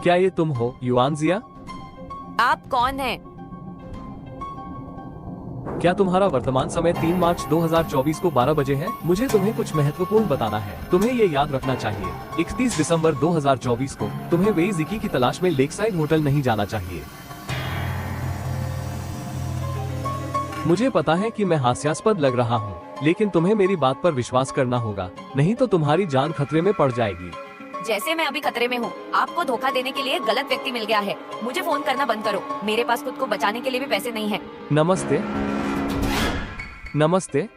क्या ये तुम हो युआन जिया? आप कौन हैं? क्या तुम्हारा वर्तमान समय 3 मार्च 2024 को 12 बजे है? मुझे तुम्हें कुछ महत्वपूर्ण बताना है। तुम्हें ये याद रखना चाहिए 31 दिसंबर 2024 को तुम्हें वेई जिकी की तलाश में लेकसाइड होटल नहीं जाना चाहिए। मुझे पता है कि मैं हास्यास्पद लग रहा हूँ, लेकिन तुम्हें मेरी बात पर विश्वास करना होगा, नहीं तो तुम्हारी जान खतरे में पड़ जाएगी। जैसे मैं अभी खतरे में हूँ। आपको धोखा देने के लिए गलत व्यक्ति मिल गया है। मुझे फोन करना बंद करो। मेरे पास खुद को बचाने के लिए भी पैसे नहीं है। नमस्ते। नमस्ते।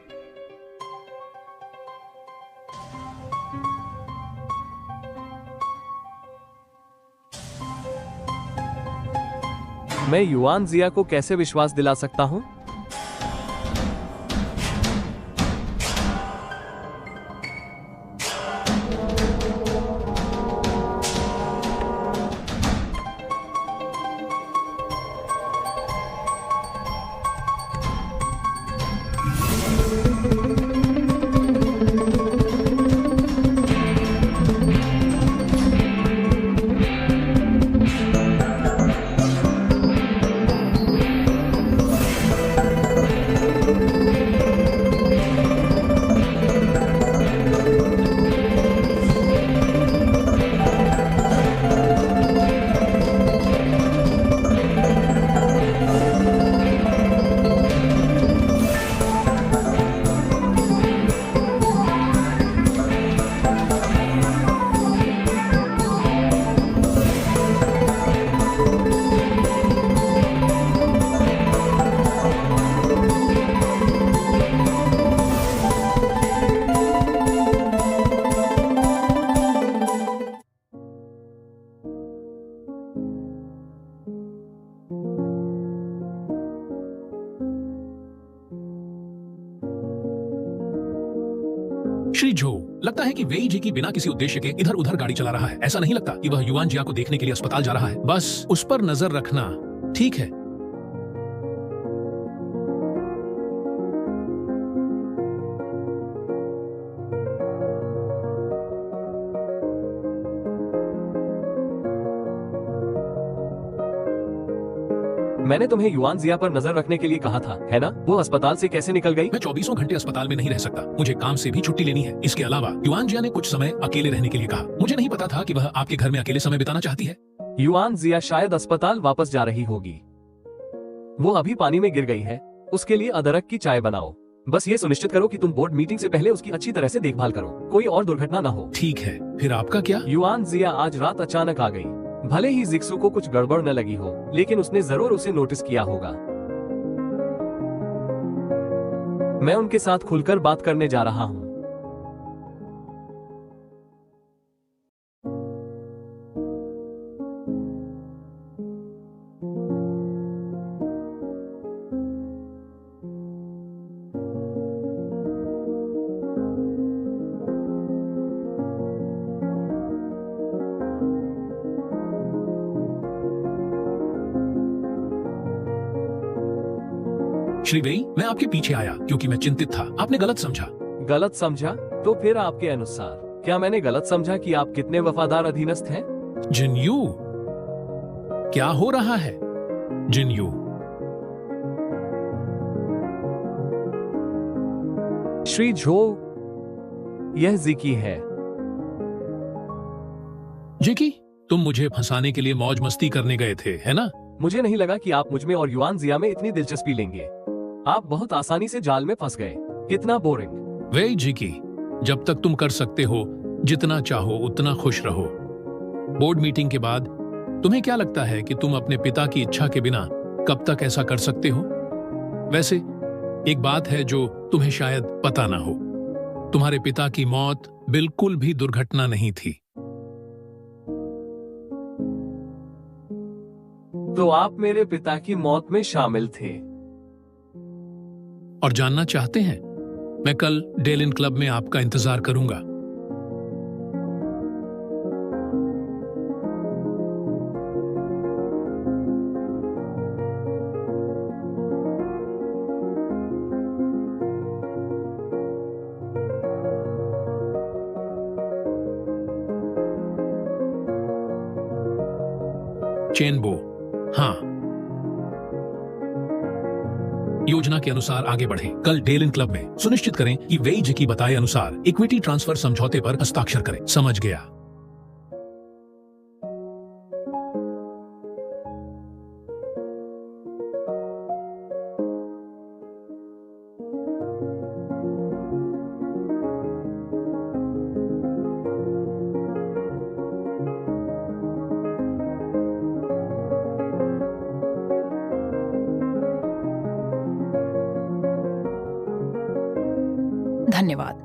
मैं युआन जिया को कैसे विश्वास दिला सकता हूँ? श्री जो, लगता है कि वेई जी की बिना किसी उद्देश्य के इधर उधर गाड़ी चला रहा है। ऐसा नहीं लगता कि वह युआन जिया को देखने के लिए अस्पताल जा रहा है। बस उस पर नजर रखना ठीक है। मैंने तुम्हें युआन जिया पर नजर रखने के लिए कहा था, है ना? वो अस्पताल से कैसे निकल गई? मैं 24 घंटे अस्पताल में नहीं रह सकता। मुझे काम से भी छुट्टी लेनी है। इसके अलावा युआन जिया ने कुछ समय अकेले रहने के लिए कहा। मुझे नहीं पता था कि वह आपके घर में अकेले समय बिताना चाहती है। युआन जिया शायद अस्पताल वापस जा रही होगी। वो अभी पानी में गिर गई है। उसके लिए अदरक की चाय बनाओ। बस ये सुनिश्चित करो कि तुम बोर्ड मीटिंग से पहले उसकी अच्छी तरह से देखभाल करो, कोई और दुर्घटना न हो। ठीक है, फिर आपका क्या? युआन जिया आज रात अचानक आ गई। भले ही जिक्सू को कुछ गड़बड़ न लगी हो, लेकिन उसने जरूर उसे नोटिस किया होगा। मैं उनके साथ खुलकर बात करने जा रहा हूँ। श्री वेई, मैं आपके पीछे आया क्योंकि मैं चिंतित था। आपने गलत समझा। गलत समझा? तो फिर आपके अनुसार क्या मैंने गलत समझा कि आप कितने वफादार अधीनस्थ हैं? जिनयू, क्या हो रहा है? जिनयू, श्री झो, यह जिकी है। जिकी, तुम मुझे फंसाने के लिए मौज मस्ती करने गए थे, है ना? मुझे नहीं लगा कि आप मुझमें और युआन जिया में इतनी दिलचस्पी लेंगे। आप बहुत आसानी से जाल में फंस गए। कितना बोरिंग। वेई जिकी, जब तक तुम कर सकते हो, जितना चाहो उतना खुश रहो। बोर्ड मीटिंग के बाद तुम्हें क्या लगता है कि तुम अपने पिता की इच्छा के बिना कब तक ऐसा कर सकते हो? वैसे एक बात है जो तुम्हें शायद पता ना हो। तुम्हारे पिता की मौत बिल्कुल भी दुर्घटना नहीं थी। तो आप मेरे पिता की मौत में शामिल थे? और जानना चाहते हैं? मैं कल डेलिन क्लब में आपका इंतजार करूंगा। चेनबो, हाँ। योजना के अनुसार आगे बढ़ें। कल डेलिन क्लब में सुनिश्चित करें कि वेई जिकी बताए अनुसार इक्विटी ट्रांसफर समझौते पर हस्ताक्षर करें। समझ गया। धन्यवाद।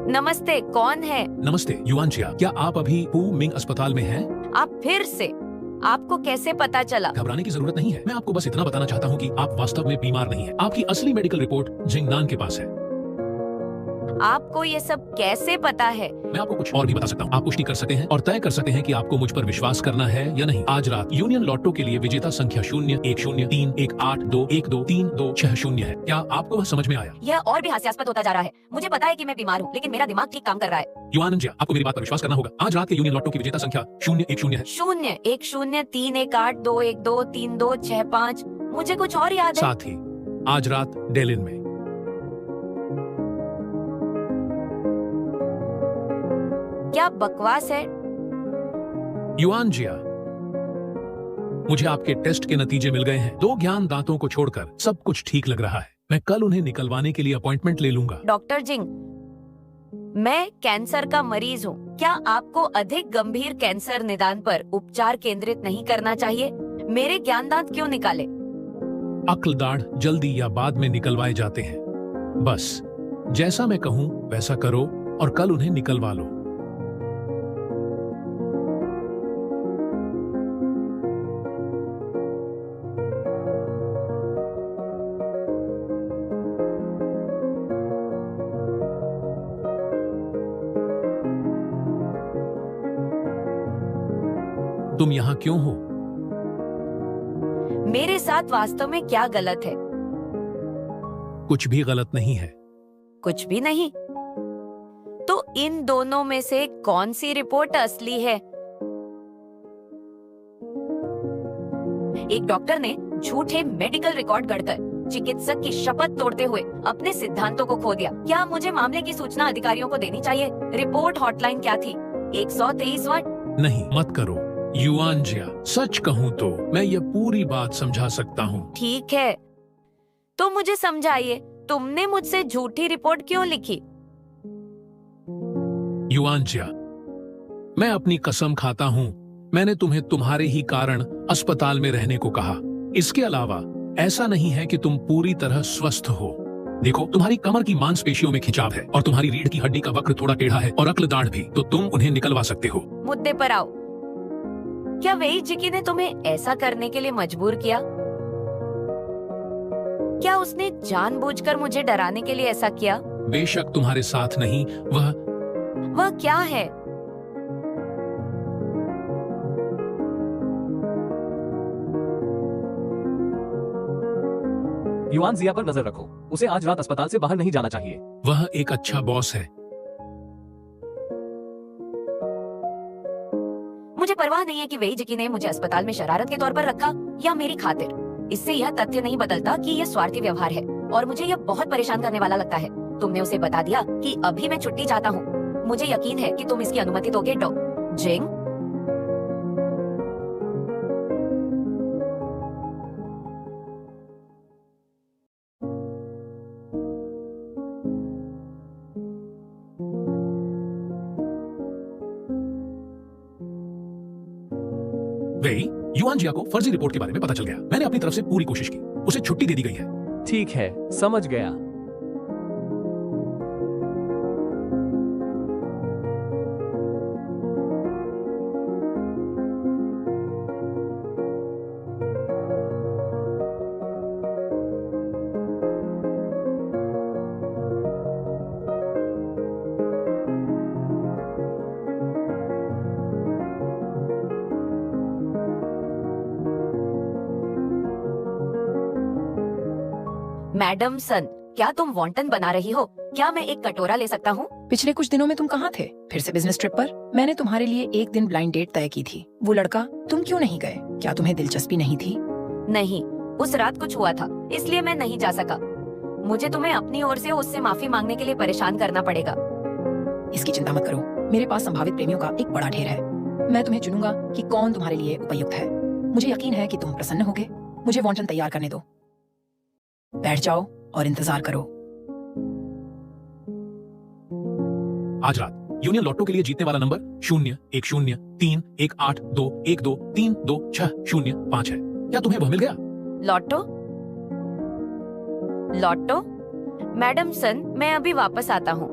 नमस्ते, कौन है? नमस्ते युआनजिया, क्या आप अभी पू मिंग अस्पताल में हैं? आप फिर से? आपको कैसे पता चला? घबराने की जरूरत नहीं है। मैं आपको बस इतना बताना चाहता हूँ कि आप वास्तव में बीमार नहीं हैं। आपकी असली मेडिकल रिपोर्ट जिंगनान के पास है। आपको ये सब कैसे पता है? मैं आपको कुछ और भी बता सकता हूँ। आप पुष्टि कर सकते हैं और तय कर सकते हैं कि आपको मुझ पर विश्वास करना है या नहीं। आज रात यूनियन लॉटो के लिए विजेता संख्या 01031823236 है। क्या आपको वह समझ में आया? यह और भी हास्यास्पद होता जा रहा है। मुझे पता है कि मैं बीमार हूँ, लेकिन मेरा दिमाग ठीक काम कर रहा है। युआनजिया, आपको मेरी बात पर विश्वास करना होगा। आज रात के यूनियन लॉटो की विजेता संख्या 010 है। 0103182123265। मुझे कुछ और याद है। साथ ही आज रात डेलिन में क्या बकवास है? युआनजिया, मुझे आपके टेस्ट के नतीजे मिल गए हैं। 2 ज्ञान दांतों को छोड़कर सब कुछ ठीक लग रहा है। मैं कल उन्हें निकलवाने के लिए अपॉइंटमेंट ले लूंगा। डॉक्टर जिंग, मैं कैंसर का मरीज हूँ। क्या आपको अधिक गंभीर कैंसर निदान पर उपचार केंद्रित नहीं करना चाहिए? मेरे ज्ञान दांत क्यों निकाले? अक्ल दाढ़ जल्दी या बाद में निकलवाए जाते हैं। बस जैसा मैं कहूँ वैसा करो और कल उन्हें निकलवा लो। तुम यहाँ क्यों हो? मेरे साथ वास्तव में क्या गलत है? कुछ भी गलत नहीं है। कुछ भी नहीं? तो इन दोनों में से कौन सी रिपोर्ट असली है? एक डॉक्टर ने झूठे मेडिकल रिकॉर्ड गढ़कर चिकित्सक की शपथ तोड़ते हुए अपने सिद्धांतों को खो दिया। क्या मुझे मामले की सूचना अधिकारियों को देनी चाहिए? रिपोर्ट हॉटलाइन क्या थी? 123 वाट? नहीं, मत करो युआनजिया। सच कहूँ तो मैं ये पूरी बात समझा सकता हूँ। ठीक है, तो मुझे समझाइए, तुमने मुझसे झूठी रिपोर्ट क्यों लिखी? युआनजिया, मैं अपनी कसम खाता हूँ, मैंने तुम्हें तुम्हारे ही कारण अस्पताल में रहने को कहा। इसके अलावा ऐसा नहीं है कि तुम पूरी तरह स्वस्थ हो। देखो, तुम्हारी कमर की मांसपेशियों में खिंचाव है और तुम्हारी रीढ़ की हड्डी का वक्र थोड़ा टेढ़ा है और अक्ल दाढ़ भी, तो तुम उन्हें निकलवा सकते हो। मुद्दे पर आओ। क्या वेई जिकी ने तुम्हें ऐसा करने के लिए मजबूर किया? क्या उसने जानबूझकर मुझे डराने के लिए ऐसा किया? बेशक तुम्हारे साथ नहीं, वह क्या है? युआन जिया पर नजर रखो। उसे आज रात अस्पताल से बाहर नहीं जाना चाहिए। वह एक अच्छा बॉस है। मुझे परवाह नहीं है कि वेई जिकी ने मुझे अस्पताल में शरारत के तौर पर रखा या मेरी खातिर। इससे यह तथ्य नहीं बदलता कि यह स्वार्थी व्यवहार है और मुझे यह बहुत परेशान करने वाला लगता है। तुमने उसे बता दिया कि अभी मैं छुट्टी चाहता हूँ। मुझे यकीन है कि तुम इसकी अनुमति दोगे, जिंग। वेई, युआनजिया को फर्जी रिपोर्ट के बारे में पता चल गया। मैंने अपनी तरफ से पूरी कोशिश की। उसे छुट्टी दे दी गई है। ठीक है, समझ गया। मैडम सन, क्या तुम वॉन्टन बना रही हो? क्या मैं एक कटोरा ले सकता हूँ? पिछले कुछ दिनों में तुम कहाँ थे? फिर से बिजनेस ट्रिप पर? मैंने तुम्हारे लिए एक दिन ब्लाइंड डेट तय की थी। वो लड़का, तुम क्यों नहीं गए? क्या तुम्हें दिलचस्पी नहीं थी? नहीं, उस रात कुछ हुआ था, इसलिए मैं नहीं जा सका। मुझे तुम्हें अपनी ओर से उससे माफी मांगने के लिए परेशान करना पड़ेगा। इसकी चिंता मत करो, मेरे पास संभावित प्रेमियों का एक बड़ा ढेर है। मैं तुम्हें चुनूंगा कि कौन तुम्हारे लिए उपयुक्त है। मुझे यकीन है कि तुम प्रसन्न होगे। मुझे वॉन्टन तैयार करने दो। बैठ जाओ और इंतजार करो। आज रात यूनियन लॉटो के लिए जीतने वाला नंबर 0103182123605 है। क्या तुम्हें वह मिल गया? लॉटो? लॉटो? मैडम सन, मैं अभी वापस आता हूँ।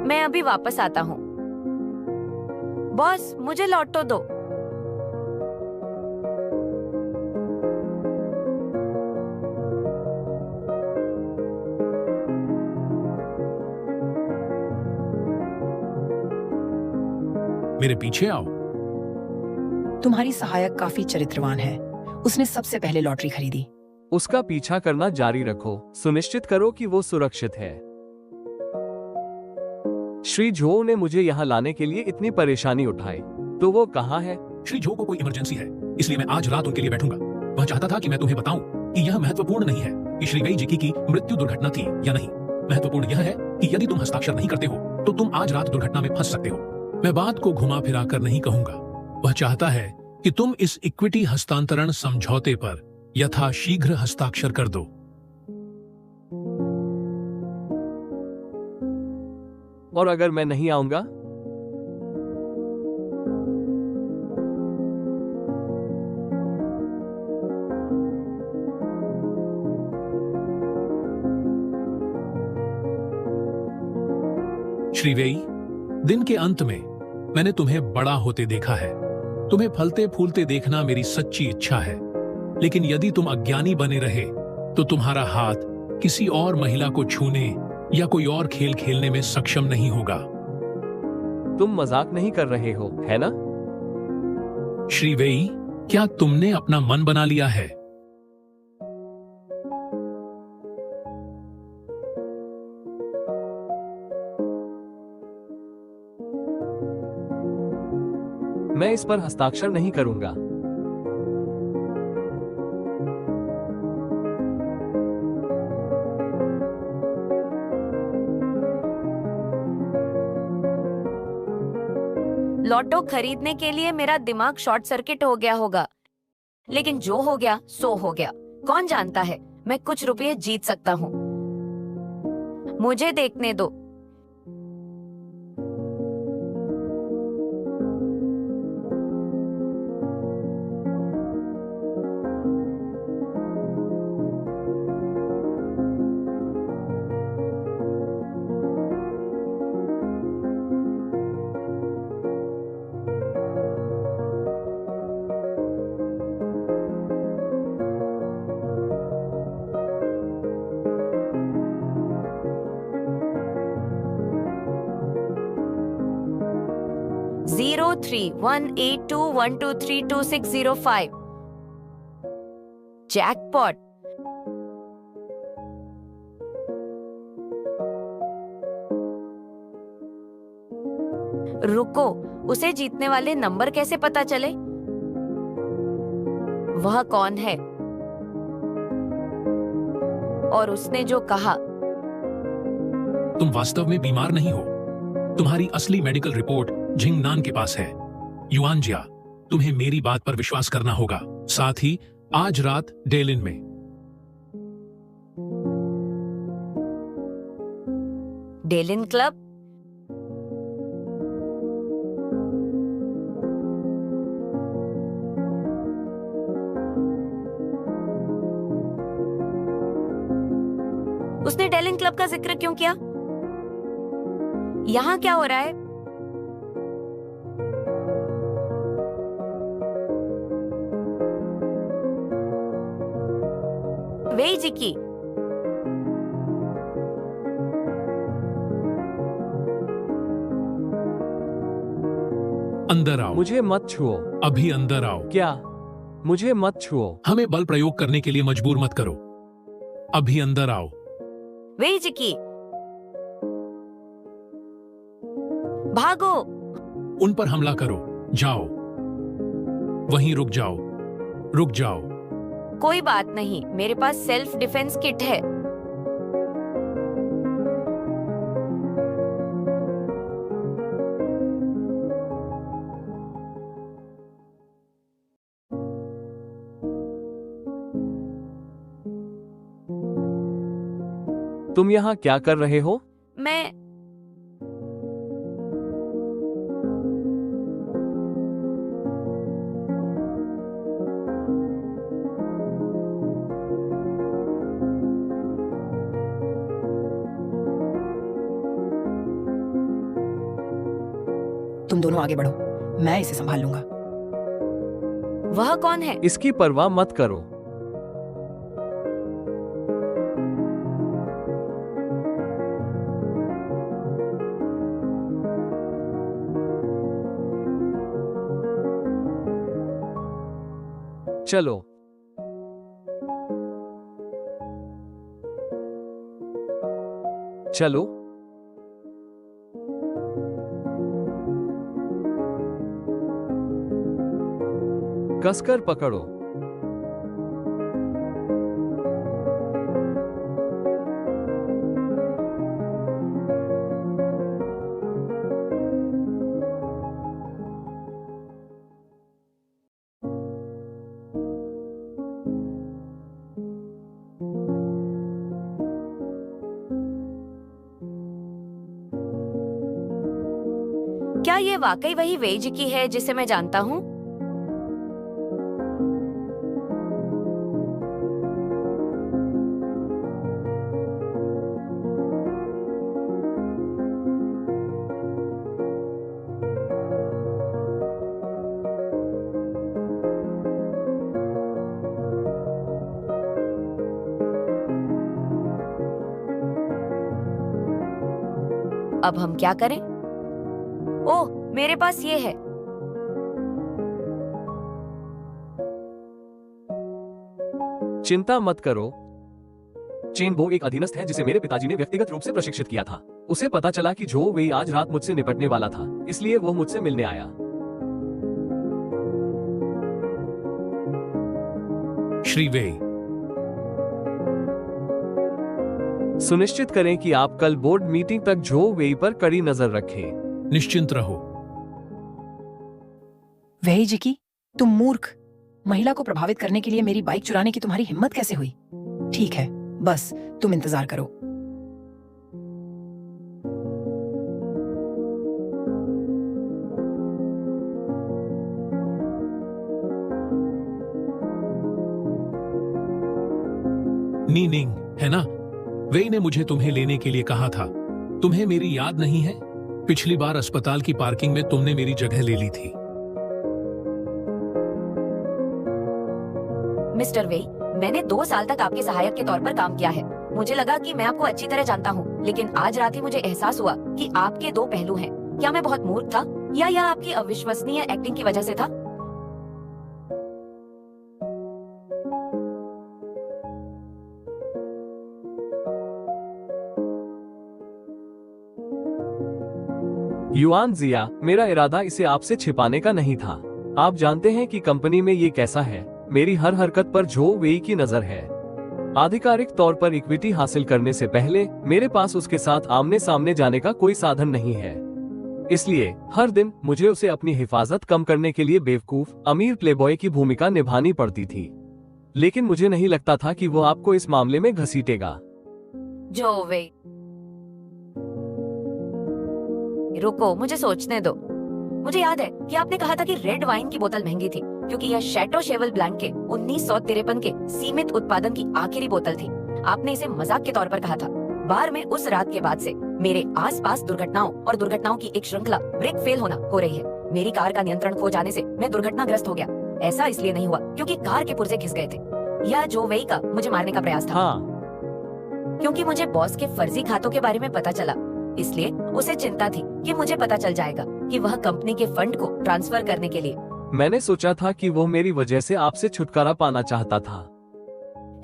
मैं अभी वापस आता हूँ। बॉस, मुझे लॉटो दो। मेरे पीछे आओ। तुम्हारी सहायक काफी चरित्रवान है। उसने सबसे पहले लॉटरी खरीदी। उसका पीछा करना जारी रखो। सुनिश्चित करो कि वो सुरक्षित है। श्री झो ने मुझे यहाँ लाने के लिए इतनी परेशानी उठाई, तो वो कहाँ है? श्री झो को कोई इमरजेंसी है, इसलिए मैं आज रात उनके लिए बैठूंगा। वह चाहता था कि मैं तुम्हें बताऊं कि यह महत्वपूर्ण नहीं है कि श्री वेई जिकी की मृत्यु दुर्घटना थी या नहीं। महत्वपूर्ण यह है कि यदि तुम हस्ताक्षर नहीं करते हो तो तुम आज रात दुर्घटना में फंस सकते हो। मैं बात को घुमा फिरा कर नहीं कहूंगा। वह चाहता है कि तुम इस इक्विटी हस्तांतरण समझौते पर यथाशीघ्र हस्ताक्षर कर दो। और अगर मैं नहीं आऊंगा? श्री वेई, दिन के अंत में मैंने तुम्हें बड़ा होते देखा है। तुम्हें फलते फूलते देखना मेरी सच्ची इच्छा है, लेकिन यदि तुम अज्ञानी बने रहे तो तुम्हारा हाथ किसी और महिला को छूने या कोई और खेल खेलने में सक्षम नहीं होगा। तुम मजाक नहीं कर रहे हो, है ना? श्री वेई, क्या तुमने अपना मन बना लिया है? मैं इस पर हस्ताक्षर नहीं करूंगा। लॉटो खरीदने के लिए मेरा दिमाग शॉर्ट सर्किट हो गया होगा, लेकिन जो हो गया सो हो गया। कौन जानता है, मैं कुछ रुपए जीत सकता हूँ। मुझे देखने दो। Zero 31821232605 jackpot. रुको, उसे जीतने वाले नंबर कैसे पता चले? वह कौन है और उसने जो कहा? तुम वास्तव में बीमार नहीं हो। तुम्हारी असली मेडिकल रिपोर्ट झिंगनान के पास है। युआनजिया, तुम्हें मेरी बात पर विश्वास करना होगा। साथ ही आज रात डेलिन में। डेलिन क्लब? उसने डेलिन क्लब का जिक्र क्यों किया? यहाँ क्या हो रहा है? वेई जिकी, अंदर आओ। मुझे मत छुओ। अभी अंदर आओ। क्या? मुझे मत छुओ। हमें बल प्रयोग करने के लिए मजबूर मत करो। अभी अंदर आओ। वेइजिकी, भागो। उन पर हमला करो। जाओ, वहीं रुक जाओ, रुक जाओ। कोई बात नहीं, मेरे पास सेल्फ डिफेंस किट है। तुम यहाँ क्या कर रहे हो? मैं तुम दोनों आगे बढ़ो, मैं इसे संभाल लूंगा। वह कौन है? इसकी परवाह मत करो। चलो। चलो। कसकर पकड़ो। क्या ये वाकई वही वेइजिकी है जिसे मैं जानता हूँ? अब हम क्या करें? ओह, मेरे पास ये है। चिंता मत करो। चेन वो एक अधीनस्थ है जिसे मेरे पिताजी ने व्यक्तिगत रूप से प्रशिक्षित किया था। उसे पता चला कि जो वे आज रात मुझसे निपटने वाला था, इसलिए वो मुझसे मिलने आया। श्री वे, सुनिश्चित करें कि आप कल बोर्ड मीटिंग तक जो वे पर कड़ी नजर रखें। निश्चिंत रहो। वेइजिकी, तुम मूर्ख! महिला को प्रभावित करने के लिए मेरी बाइक चुराने की तुम्हारी हिम्मत कैसे हुई? ठीक है, बस तुम इंतजार करो। नीनिंग, है ना? वे ने मुझे तुम्हें लेने के लिए कहा था। तुम्हें मेरी याद नहीं है? पिछली बार अस्पताल की पार्किंग में तुमने मेरी जगह ले ली थी। मिस्टर वे, मैंने 2 साल तक आपके सहायक के तौर पर काम किया है। मुझे लगा कि मैं आपको अच्छी तरह जानता हूँ, लेकिन आज रात ही मुझे एहसास हुआ कि आपके 2 पहलू हैं। क्या मैं बहुत मूर्ख था, या यह आपकी अविश्वसनीय एक्टिंग की वजह से था? युआन जिया, मेरा इरादा इसे आपसे छिपाने का नहीं था। आप जानते हैं कि कंपनी में ये कैसा है। मेरी हर हरकत पर जो वेई की नजर है। आधिकारिक तौर पर इक्विटी हासिल करने से पहले मेरे पास उसके साथ आमने सामने जाने का कोई साधन नहीं है। इसलिए हर दिन मुझे उसे अपनी हिफाजत कम करने के लिए बेवकूफ अमीर प्लेबॉय की भूमिका निभानी पड़ती थी। लेकिन मुझे नहीं लगता था कि वो आपको इस मामले में घसीटेगा। जो वे, रुको, मुझे सोचने दो। मुझे याद है कि आपने कहा था कि रेड वाइन की बोतल महंगी थी क्योंकि यह शैटो शेवल ब्लैंक के 1953 के सीमित उत्पादन की आखिरी बोतल थी। आपने इसे मजाक के तौर पर कहा था। बार में उस रात के बाद से मेरे आसपास दुर्घटनाओं और दुर्घटनाओं की एक श्रृंखला ब्रेक फेल होना हो रही है। मेरी कार का नियंत्रण खो जाने से मैं दुर्घटनाग्रस्त हो गया। ऐसा इसलिए नहीं हुआ क्योंकि कार के पुर्जे घिस गए थे। यह जो वेई का मुझे मारने का प्रयास था। हाँ, क्योंकि मुझे बॉस के फर्जी खातों के बारे में पता चला, इसलिए उसे चिंता थी कि मुझे पता चल जाएगा कि वह कंपनी के फंड को ट्रांसफर करने के लिए मैंने सोचा था कि वो मेरी वजह से आपसे छुटकारा पाना चाहता था।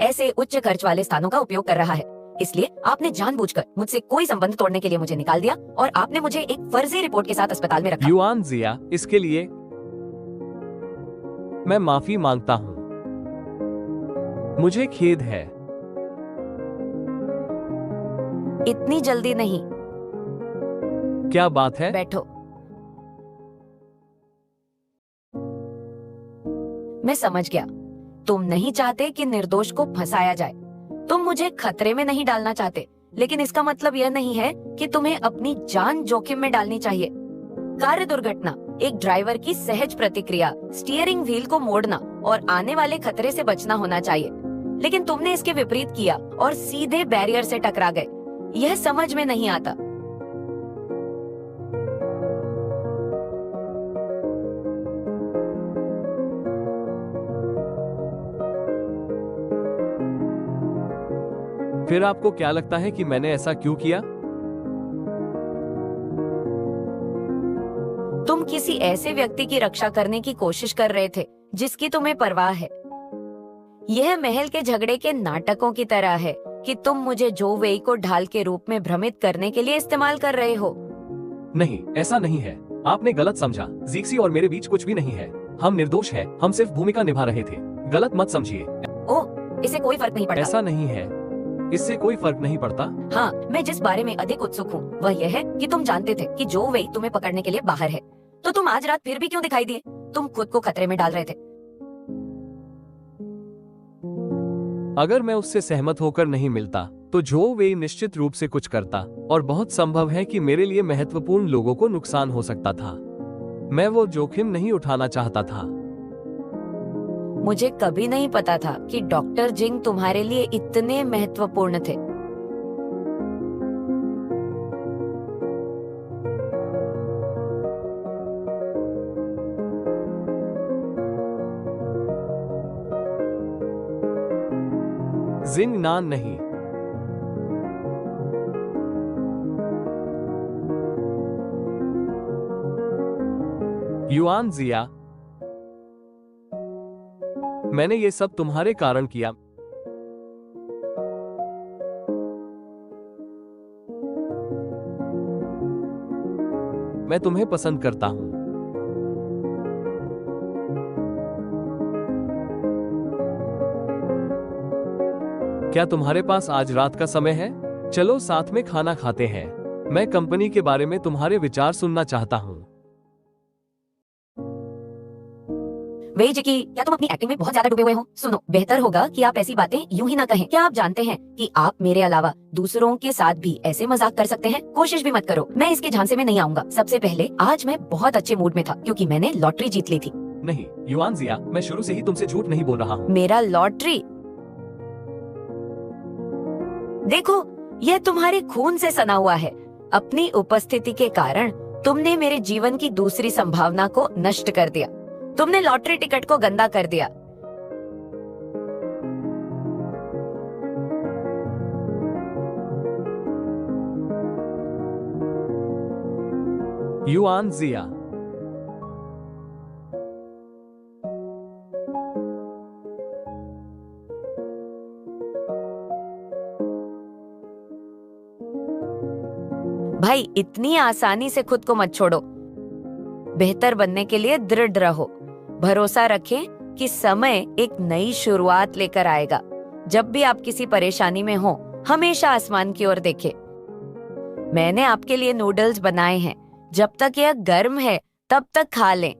ऐसे उच्च खर्च वाले स्थानों का उपयोग कर रहा है, इसलिए आपने जानबूझकर मुझसे कोई संबंध तोड़ने के लिए मुझे निकाल दिया और आपने मुझे एक फर्जी रिपोर्ट के साथ अस्पताल में रखा। युआन जिया, इसके लिए मैं माफी मांगता हूँ। मुझे खेद है। इतनी जल्दी नहीं। क्या बात है? बैठो। मैं समझ गया, तुम नहीं चाहते कि निर्दोष को फंसाया जाए। तुम मुझे खतरे में नहीं डालना चाहते, लेकिन इसका मतलब यह नहीं है कि तुम्हें अपनी जान जोखिम में डालनी चाहिए। कार्य दुर्घटना एक ड्राइवर की सहज प्रतिक्रिया, स्टीयरिंग व्हील को मोड़ना और आने वाले खतरे से बचना होना चाहिए, लेकिन तुमने इसके विपरीत किया और सीधे बैरियर से टकरा गए। यह समझ में नहीं आता। फिर आपको क्या लगता है कि मैंने ऐसा क्यों किया? तुम किसी ऐसे व्यक्ति की रक्षा करने की कोशिश कर रहे थे जिसकी तुम्हें परवाह है। यह महल के झगड़े के नाटकों की तरह है कि तुम मुझे जो वेई को ढाल के रूप में भ्रमित करने के लिए इस्तेमाल कर रहे हो। नहीं, ऐसा नहीं है। आपने गलत समझा। जीक्सी और मेरे बीच कुछ भी नहीं है। हम निर्दोष हैं। हम सिर्फ भूमिका निभा रहे थे। गलत मत समझिए। ओह, इससे कोई फर्क नहीं पड़ता। ऐसा नहीं है। इससे कोई फर्क नहीं पड़ता। हाँ, मैं जिस बारे में अधिक उत्सुक हूँ वह यह है कि तुम जानते थे कि जो वेई तुम्हें पकड़ने के लिए बाहर है, तो तुम आज रात फिर भी क्यों दिखाई दिए? तुम खुद को खतरे में डाल रहे थे। अगर मैं उससे सहमत होकर नहीं मिलता तो जो वेई निश्चित रूप से कुछ करता, और बहुत संभव है कि मेरे लिए महत्वपूर्ण लोगों को नुकसान हो सकता था। मैं वो जोखिम नहीं उठाना चाहता था। मुझे कभी नहीं पता था कि डॉक्टर जिंग तुम्हारे लिए इतने महत्वपूर्ण थे। जिंग नान नहीं। युआन जिया, मैंने ये सब तुम्हारे कारण किया। मैं तुम्हें पसंद करता हूं। क्या तुम्हारे पास आज रात का समय है? चलो साथ में खाना खाते हैं। मैं कंपनी के बारे में तुम्हारे विचार सुनना चाहता हूं। वेई जिकी, क्या तुम अपनी एक्टिंग में बहुत ज्यादा डूबे हुए हो? सुनो, बेहतर होगा कि आप ऐसी बातें यूं ही ना कहें। क्या आप जानते हैं कि आप मेरे अलावा दूसरों के साथ भी ऐसे मजाक कर सकते हैं? कोशिश भी मत करो। मैं इसके झांसे में नहीं आऊंगा। सबसे पहले, आज मैं बहुत अच्छे मूड में था क्योंकि मैंने लॉटरी जीत ली थी। नहीं युआन जिया, मैं शुरू से ही तुमसे झूठ नहीं बोल रहा हूँ। मेरा लॉटरी, देखो, यह तुम्हारे खून से सना हुआ है। अपनी उपस्थिति के कारण तुमने मेरे जीवन की दूसरी संभावना को नष्ट कर दिया। तुमने लॉटरी टिकट को गंदा कर दिया। युआन जिया, भाई, इतनी आसानी से खुद को मत छोड़ो। बेहतर बनने के लिए दृढ़ रहो। भरोसा रखें कि समय एक नई शुरुआत लेकर आएगा। जब भी आप किसी परेशानी में हो, हमेशा आसमान की ओर देखें। मैंने आपके लिए नूडल्स बनाए हैं। जब तक यह गर्म है तब तक खा लें।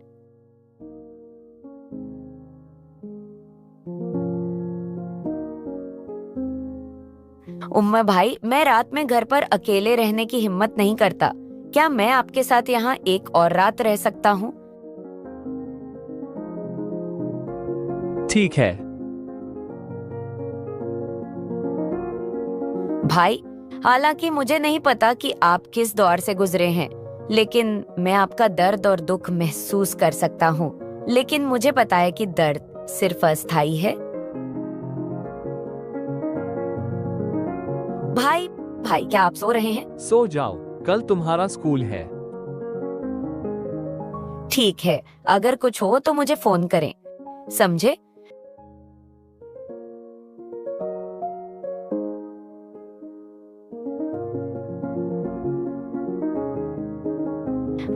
उम्मा भाई, मैं रात में घर पर अकेले रहने की हिम्मत नहीं करता। क्या मैं आपके साथ यहाँ एक और रात रह सकता हूँ? ठीक है भाई, हालांकि मुझे नहीं पता कि आप किस दौर से गुजरे हैं, लेकिन मैं आपका दर्द और दुख महसूस कर सकता हूँ। लेकिन मुझे पता है कि दर्द सिर्फ अस्थायी है। भाई, क्या आप सो रहे हैं? सो जाओ, कल तुम्हारा स्कूल है। ठीक है, अगर कुछ हो तो मुझे फोन करें, समझे?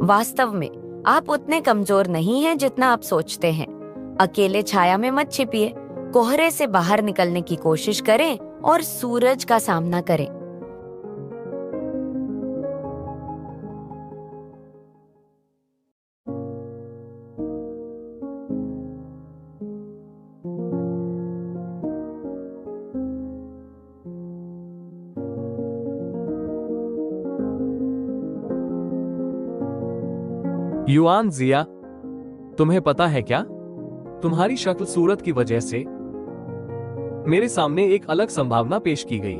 वास्तव में आप उतने कमजोर नहीं हैं जितना आप सोचते हैं। अकेले छाया में मत छिपिए, कोहरे से बाहर निकलने की कोशिश करें और सूरज का सामना करें। युआन जिया, तुम्हें पता है क्या, तुम्हारी शक्ल सूरत की वजह से मेरे सामने एक अलग संभावना पेश की गई।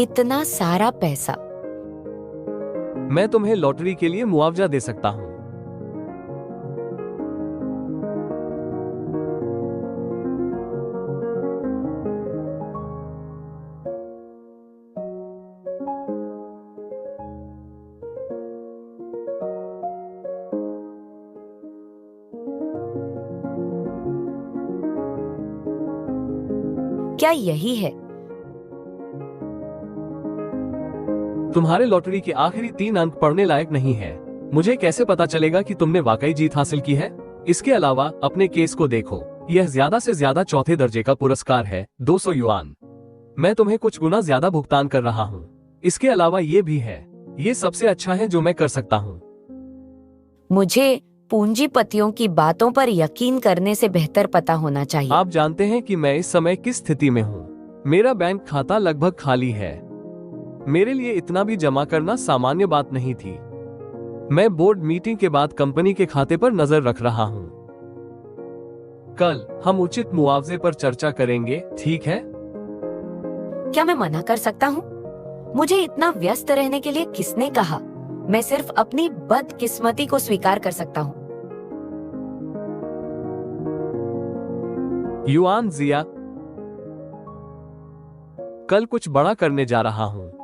इतना सारा पैसा। मैं तुम्हें लॉटरी के लिए मुआवजा दे सकता हूं। क्या यही है? तुम्हारे लॉटरी के आखिरी 3 अंक पढ़ने लायक नहीं है। मुझे कैसे पता चलेगा कि तुमने वाकई जीत हासिल की है? इसके अलावा अपने केस को देखो, यह ज्यादा से ज्यादा चौथे दर्जे का पुरस्कार है, 200 युआन। मैं तुम्हें कुछ गुना ज्यादा भुगतान कर रहा हूँ। इसके अलावा ये भी है, ये सबसे अच्छा है जो मैं कर सकता हूँ। मुझे पूंजीपतियों की बातों पर यकीन करने से बेहतर पता होना चाहिए। आप जानते हैं कि मैं इस समय किस स्थिति में हूँ। मेरा बैंक खाता लगभग खाली है। मेरे लिए इतना भी जमा करना सामान्य बात नहीं थी। मैं बोर्ड मीटिंग के बाद कंपनी के खाते पर नजर रख रहा हूँ। कल हम उचित मुआवजे पर चर्चा करेंगे, ठीक है? क्या मैं मना कर सकता हूँ? मुझे इतना व्यस्त रहने के लिए किसने कहा? मैं सिर्फ अपनी बदकिस्मती को स्वीकार कर सकता हूँ। युआन जिया, कल कुछ बड़ा करने जा रहा हूँ।